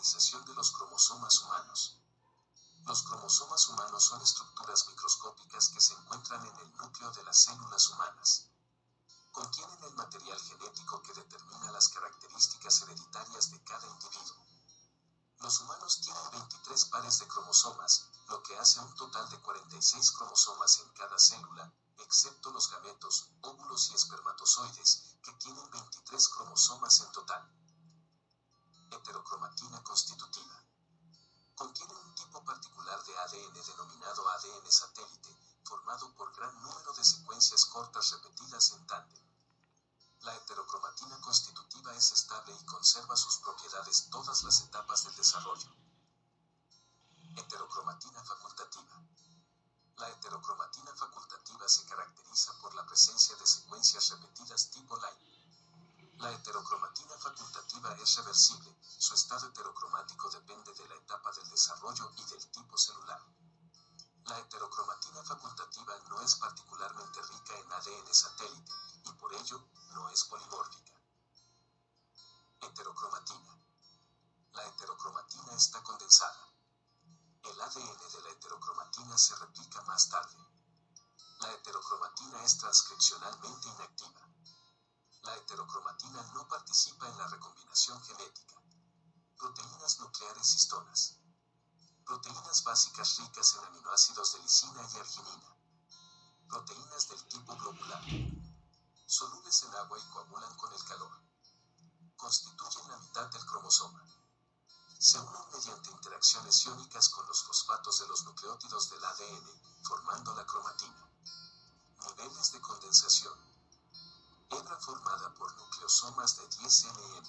Organización de los cromosomas humanos. Los cromosomas humanos son estructuras microscópicas que se encuentran en el núcleo de las células humanas. Contienen el material genético que determina las características hereditarias de cada individuo. Los humanos tienen 23 pares de cromosomas, lo que hace un total de 46 cromosomas en cada célula, excepto los gametos, óvulos y espermatozoides, que tienen 23 cromosomas en total. Heterocromatina constitutiva. Contienen un tipo particular de ADN denominado ADN satélite, formado por gran número de secuencias cortas repetidas en tándem. La heterocromatina constitutiva es estable y conserva sus propiedades todas las etapas del desarrollo. Heterocromatina facultativa. La heterocromatina facultativa se caracteriza por la presencia de secuencias repetidas tipo line. La heterocromatina facultativa es reversible, su estado heterocromático depende de la etapa del desarrollo y del tipo celular. La heterocromatina facultativa no es particularmente rica en ADN satélite, y por ello, no es polimórfica. Heterocromatina. La heterocromatina está condensada. El ADN de la heterocromatina se replica más tarde. La heterocromatina es transcripcionalmente inactiva. La heterocromatina no participa en la recombinación genética. Proteínas nucleares histonas. Proteínas básicas ricas en aminoácidos de lisina y arginina. Proteínas del tipo globular. Solubles en agua y coagulan con el calor. Constituyen la mitad del cromosoma. Se unen mediante interacciones iónicas con los fosfatos de los nucleótidos del ADN, formando la cromatina. Niveles de condensación. Hebra formada por nucleosomas de 10 nm.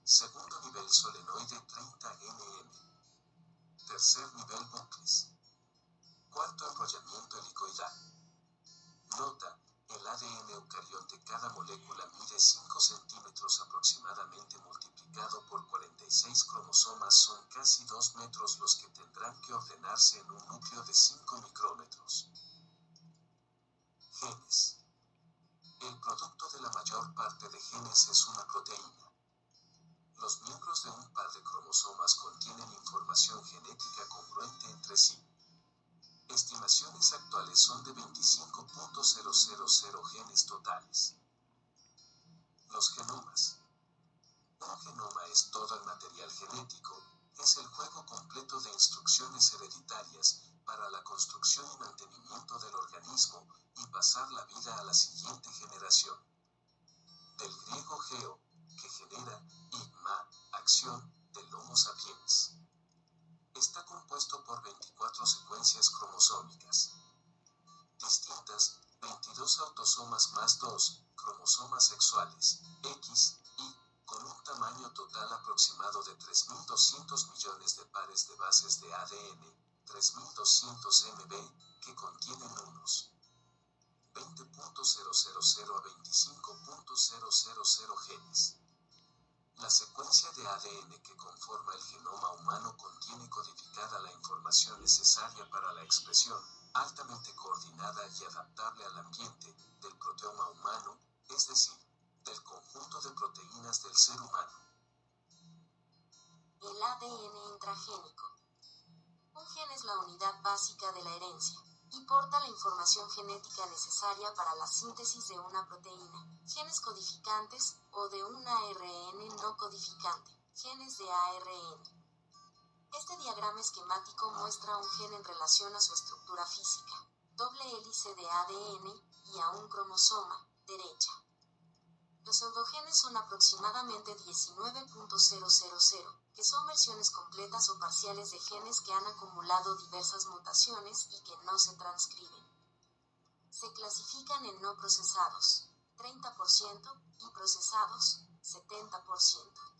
Segundo nivel solenoide 30 nm. Tercer nivel bucles. Cuarto enrollamiento helicoidal. Nota: el ADN eucarionte cada molécula mide 5 centímetros aproximadamente multiplicado por 46 cromosomas son casi 2 metros los que tendrán que ordenarse en un núcleo de 5 micrómetros. Genes. El producto de la mayor parte de genes es una proteína. Los miembros de un par de cromosomas contienen información genética congruente entre sí. Estimaciones actuales son de 25.000 genes totales. Los genomas. Un genoma es todo el material genético, es el juego completo de instrucciones hereditarias para la construcción y mantenimiento del organismo y pasar la vida a la siguiente generación. Del griego geo, que genera, y ma, acción, del Homo sapiens. Está compuesto por 24 secuencias cromosómicas distintas, 22 autosomas más 2 cromosomas sexuales, X, Y, con un tamaño total aproximado de 3.200 millones de pares de bases de ADN, 3.200 MB, que contienen unos 20.000 a 25.000 genes. La secuencia de ADN que conforma el genoma humano contiene codificada la información necesaria para la expresión, altamente coordinada y adaptable al ambiente, del proteoma humano, es decir, del conjunto de proteínas del ser humano. El ADN intragénico. Un gen es la unidad básica de la herencia y porta la información genética necesaria para la síntesis de una proteína, genes codificantes, o de un ARN no codificante, genes de ARN. Este diagrama esquemático muestra un gen en relación a su estructura física, doble hélice de ADN, y a un cromosoma, derecha. Los pseudogenes son aproximadamente 19.000, que son versiones completas o parciales de genes que han acumulado diversas mutaciones y que no se transcriben. Se clasifican en no procesados, 30%, y procesados, 70%.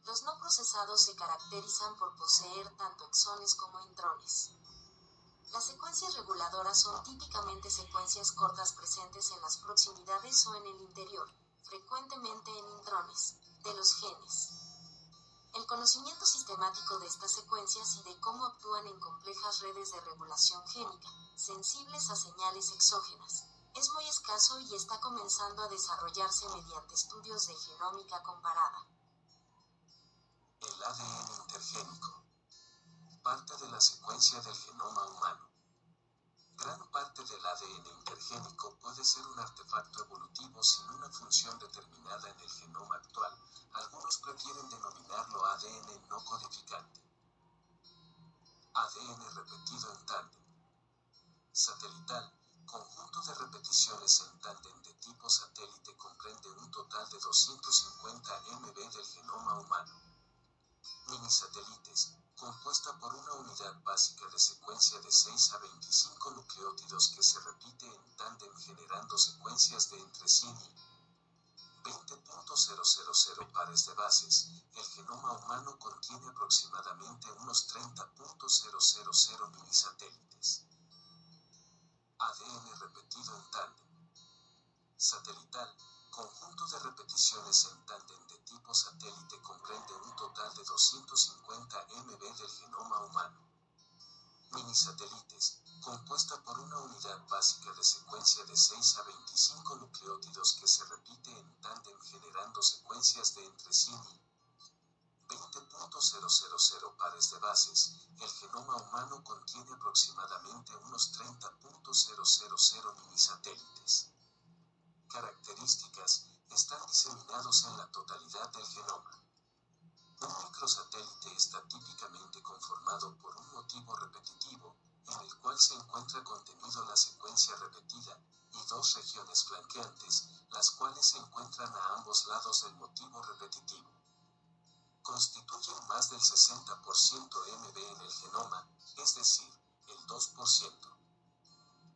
Los no procesados se caracterizan por poseer tanto exones como intrones. Las secuencias reguladoras son típicamente secuencias cortas presentes en las proximidades o en el interior, frecuentemente en intrones, de los genes. El conocimiento sistemático de estas secuencias y de cómo actúan en complejas redes de regulación génica, sensibles a señales exógenas, es muy escaso y está comenzando a desarrollarse mediante estudios de genómica comparada. El ADN parte de la secuencia del genoma humano. Gran parte del ADN intergénico puede ser un artefacto evolutivo sin una función determinada en el genoma actual. Algunos prefieren denominarlo ADN no codificante. ADN repetido en tándem. Satelital, conjunto de repeticiones en tándem de tipo satélite comprende un total de 250 MB del genoma humano. Minisatélites, compuesta por una unidad básica de secuencia de 6 a 25 nucleótidos que se repite en tándem generando secuencias de entre 100 y 20.000 pares de bases. El genoma humano contiene aproximadamente unos 30.000 minisatélites. ADN repetido en tándem. Satelital, conjunto de repeticiones en tándem de tipo satélite comprende un total de 250 MB del genoma humano. Minisatélites, compuesta por una unidad básica de secuencia de 6 a 25 nucleótidos que se repite en tándem generando secuencias de entre 100 y 20.000 pares de bases. El genoma humano contiene aproximadamente unos 30.000 minisatélites. Características, están diseminados en la totalidad del genoma. Un microsatélite está típicamente conformado por un motivo repetitivo, en el cual se encuentra contenido la secuencia repetida, y dos regiones flanqueantes, las cuales se encuentran a ambos lados del motivo repetitivo. Constituyen más del 60% MB en el genoma, es decir, el 2%.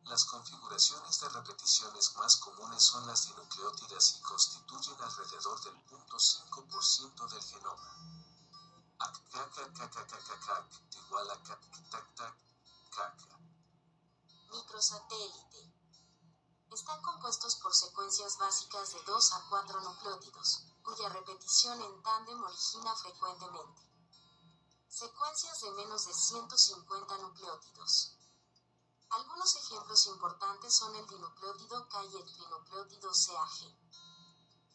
Las configuraciones de repeticiones más comunes son las dinucleótidas y constituyen alrededor del 0.5% del genoma. Igual a Microsatélite. Están compuestos por secuencias básicas de 2 a 4 nucleótidos, cuya repetición en tándem origina frecuentemente secuencias de menos de 150 nucleótidos. Algunos ejemplos importantes son el dinucleótido K y el trinucleótido CAG.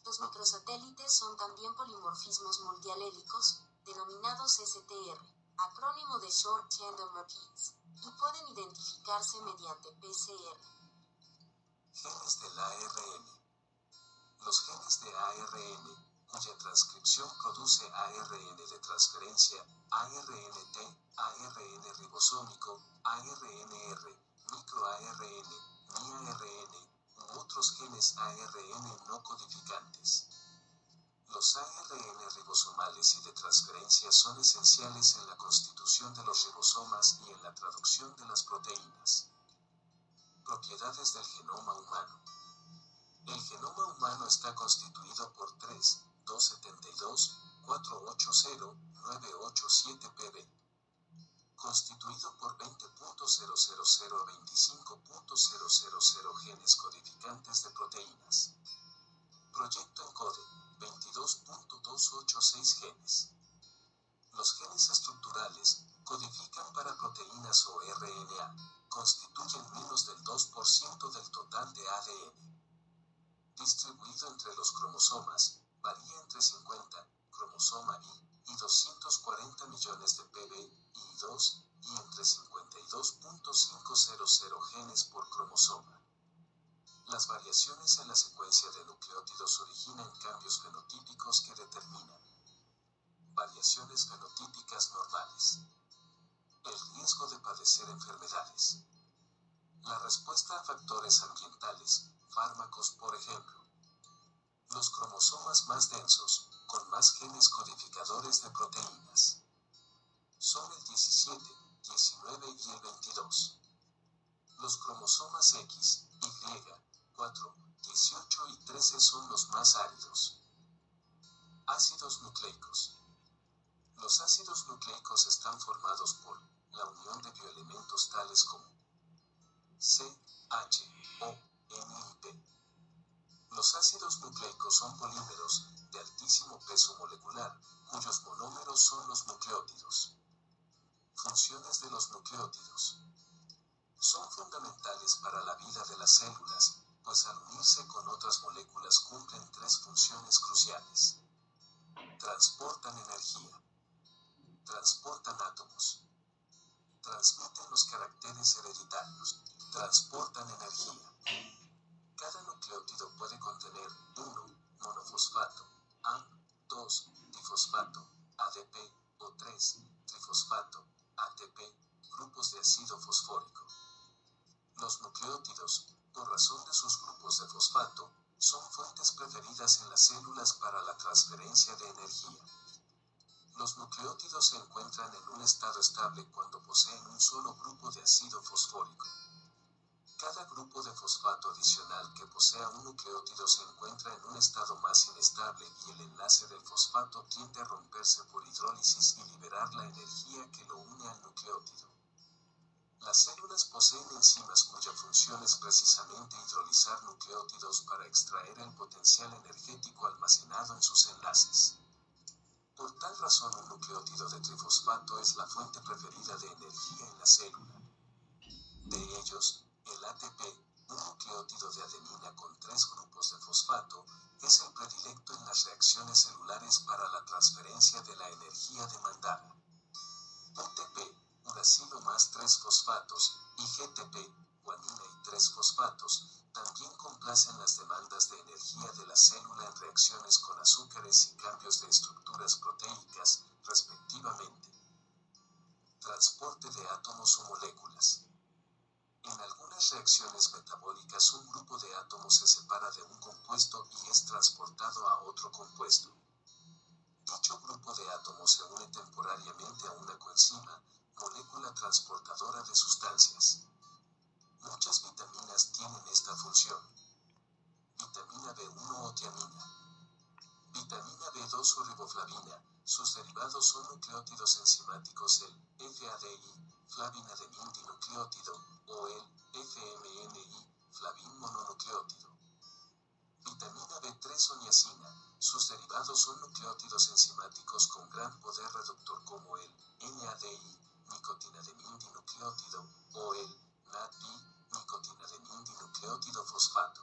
Los microsatélites son también polimorfismos multialélicos, denominados STR, acrónimo de Short Tandem Repeats, y pueden identificarse mediante PCR. Genes del ARN. Los genes de ARN, cuya transcripción produce ARN de transferencia, ARNT, ARN ribosómico, ARNR, microARN, miARN, u otros genes ARN no codificantes. Los ARN ribosomales y de transferencia son esenciales en la constitución de los ribosomas y en la traducción de las proteínas. Propiedades del genoma humano. El genoma humano está constituido por 3, 272, 480, 987 pp. Constituido por 20.000 a 25.000 genes codificantes de proteínas. Proyecto ENCODE, 22.286 genes. Los genes estructurales, codifican para proteínas o RNA, constituyen menos del 2% del total de ADN. Distribuido entre los cromosomas, varía entre 50, cromosoma y 240 millones de PB-I2, y entre 52.500 genes por cromosoma. Las variaciones en la secuencia de nucleótidos originan cambios fenotípicos que determinan variaciones fenotípicas normales. El riesgo de padecer enfermedades. La respuesta a factores ambientales, fármacos por ejemplo. Los cromosomas más densos, con más genes codificadores de proteínas, son el 17, 19 y el 22. Los cromosomas X, Y, 4, 18 y 13 son los más áridos. Ácidos nucleicos. Los ácidos nucleicos están formados por la unión de bioelementos tales como C, H, O, N y P. Los ácidos nucleicos son polímeros, de altísimo peso molecular, cuyos monómeros son los nucleótidos. Funciones de los nucleótidos. Son fundamentales para la vida de las células, pues al unirse con otras moléculas cumplen tres funciones cruciales. Transportan energía. Transportan átomos. Transmiten los caracteres hereditarios. Transportan energía. Cada nucleótido puede contener 1 monofosfato, AM, 2 difosfato, ADP, o 3 trifosfato, ATP, grupos de ácido fosfórico. Los nucleótidos, por razón de sus grupos de fosfato, son fuentes preferidas en las células para la transferencia de energía. Los nucleótidos se encuentran en un estado estable cuando poseen un solo grupo de ácido fosfórico. Cada grupo de fosfato adicional que posea un nucleótido se encuentra en un estado más inestable y el enlace del fosfato tiende a romperse por hidrólisis y liberar la energía que lo une al nucleótido. Las células poseen enzimas cuya función es precisamente hidrolizar nucleótidos para extraer el potencial energético almacenado en sus enlaces. Por tal razón, un nucleótido de trifosfato es la fuente preferida de energía en la célula. De ellos, el ATP, un nucleótido de adenina con 3 grupos de fosfato, es el predilecto en las reacciones celulares para la transferencia de la energía demandada. UTP, uracilo más 3 fosfatos, y GTP, guanina y 3 fosfatos, también complacen las demandas de energía de la célula en reacciones con azúcares y cambios de estructuras proteicas, respectivamente. Transporte de átomos o moléculas. En algunas reacciones metabólicas un grupo de átomos se separa de un compuesto y es transportado a otro compuesto. Dicho grupo de átomos se une temporariamente a una coenzima, molécula transportadora de sustancias. Muchas vitaminas tienen esta función. Vitamina B1 o tiamina. Vitamina B2 o riboflavina, sus derivados son nucleótidos enzimáticos, el FADI, flavinadenil dinucleótido, o el FMNI, flavin mononucleótido. Vitamina B3 o niacina, sus derivados son nucleótidos enzimáticos con gran poder reductor como el NADI, nicotinadenil dinucleótido, o el NADI, nicotinadenil dinucleótido fosfato.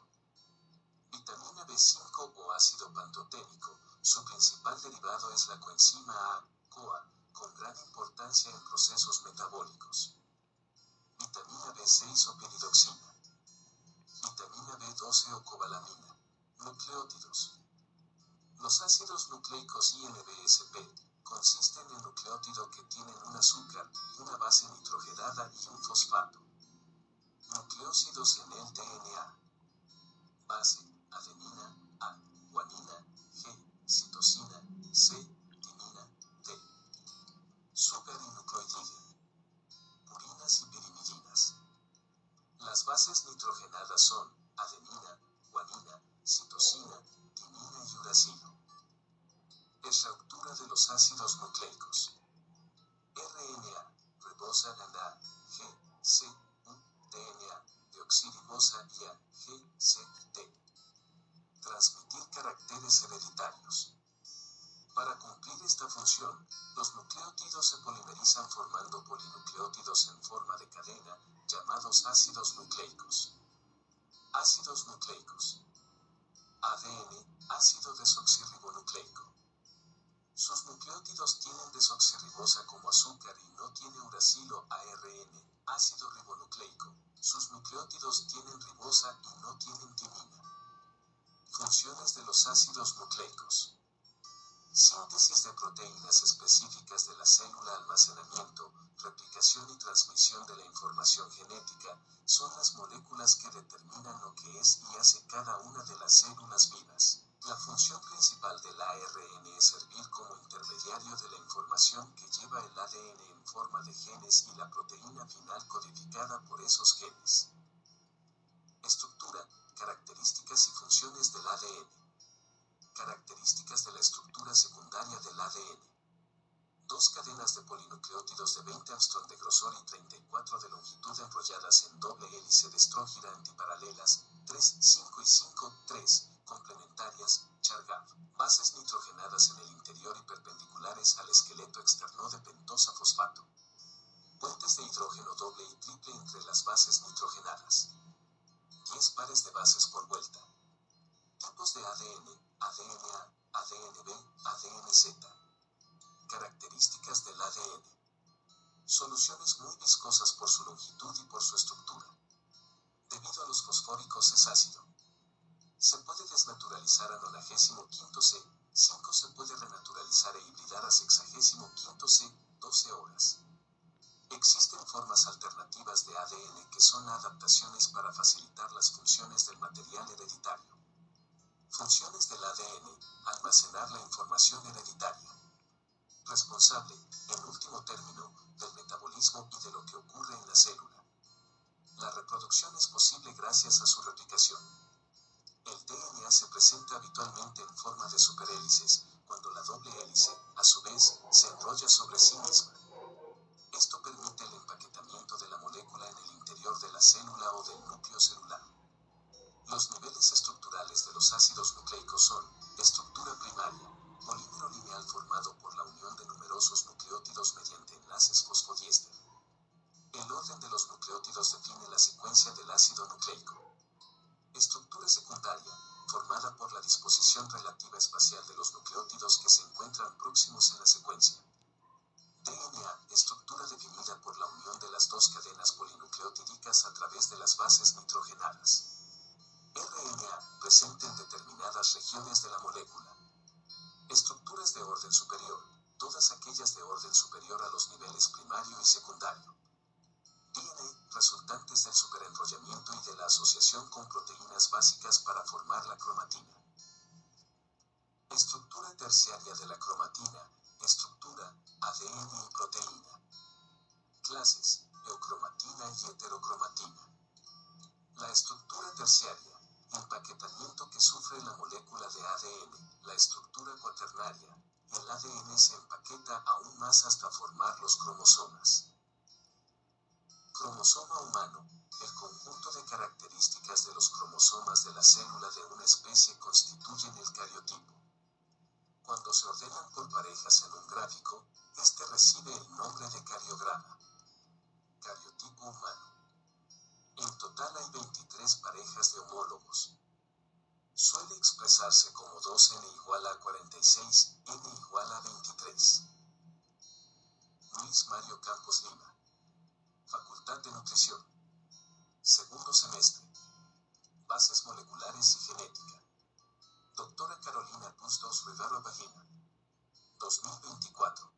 Vitamina B5 o ácido pantoténico, su principal derivado es la coenzima A-CoA, con gran importancia en procesos metabólicos. Vitamina B6 o piridoxina. Vitamina B12 o cobalamina. Nucleótidos. Los ácidos nucleicos INBSP consisten en nucleótidos que tienen un azúcar, una base nitrogenada y un fosfato. Nucleósidos en el DNA. Base, adenina, A, guanina, G, citosina, C, timina, T. Supernucleotide. Purinas y pirimidinas. Las bases nitrogenadas son adenina, guanina, citosina, timina y uracilo. Estructura de los ácidos nucleicos. RNA, ribosa and A, G, C, U, DNA, deoxiribosa y A, G, C, T. Transmitir caracteres hereditarios. Para cumplir esta función, los nucleótidos se polimerizan formando polinucleótidos en forma de cadena, llamados ácidos nucleicos. Ácidos nucleicos. ADN, ácido desoxirribonucleico. Sus nucleótidos tienen desoxirribosa como azúcar y no tiene uracilo. ARN, ácido ribonucleico. Sus nucleótidos tienen ribosa y no tienen timina. Funciones de los ácidos nucleicos. Síntesis de proteínas específicas de la célula, almacenamiento, replicación y transmisión de la información genética, son las moléculas que determinan lo que es y hace cada una de las células vivas. La función principal del ARN es servir como intermediario de la información que lleva el ADN en forma de genes y la proteína final codificada por esos genes. Estructura, características y funciones del ADN. Características de la estructura secundaria del ADN. 2 cadenas de polinucleótidos de 20 Å de grosor y 34 de longitud enrolladas en doble hélice de estrógira antiparalelas, 3, 5 y 5, 3, complementarias, Chargaff. Bases nitrogenadas en el interior y perpendiculares al esqueleto externo de pentosa fosfato. Puentes de hidrógeno doble y triple entre las bases nitrogenadas. 10 pares de bases por vuelta. Tipos de ADN, ADNA, ADNB, ADNZ. Características del ADN. Soluciones muy viscosas por su longitud y por su estructura. Debido a los fosfóricos es ácido. Se puede desnaturalizar a 95 C, 5 se puede renaturalizar e hibridar a 65 C, 12 horas. Existen formas alternativas de ADN que son adaptaciones para facilitar las funciones del material hereditario. Funciones del ADN: almacenar la información hereditaria. Responsable, en último término, del metabolismo y de lo que ocurre en la célula. La reproducción es posible gracias a su replicación. El DNA se presenta habitualmente en forma de superhélices, cuando la doble hélice, a su vez, se enrolla sobre sí misma. Esto permite el empaquetamiento de la molécula en el interior de la célula o del núcleo celular. Los niveles estructurales de los ácidos nucleicos son: estructura primaria, polímero lineal formado por la unión de numerosos nucleótidos mediante enlaces fosfodiéster. El orden de los nucleótidos define la secuencia del ácido nucleico. Estructura secundaria, formada por la disposición relativa espacial de los nucleótidos que se encuentran próximos en la secuencia. DNA, estructura definida por la unión de las dos cadenas polinucleotídicas a través de las bases nitrogenadas. RNA, presente en determinadas regiones de la molécula. Estructuras de orden superior, todas aquellas de orden superior a los niveles primario y secundario. DNA, resultantes del superenrollamiento y de la asociación con proteínas básicas para formar la cromatina. Estructura terciaria de la cromatina, estructura, ADN y proteína. Clases: eucromatina y heterocromatina. La estructura terciaria, empaquetamiento que sufre la molécula de ADN, la estructura cuaternaria, el ADN se empaqueta aún más hasta formar los cromosomas. Cromosoma humano, el conjunto de características de los cromosomas de la célula de una especie constituyen el cariotipo. Cuando se ordenan por parejas en un gráfico, este recibe el nombre de cariograma. Cariotipo humano. En total hay 23 parejas de homólogos. Suele expresarse como 2n igual a 46, n igual a 23. Luis Mario Campos Lima. Facultad de Nutrición. Segundo semestre. Bases moleculares y genética. Doctora Carolina Bustos Rivero Vagina. 2024.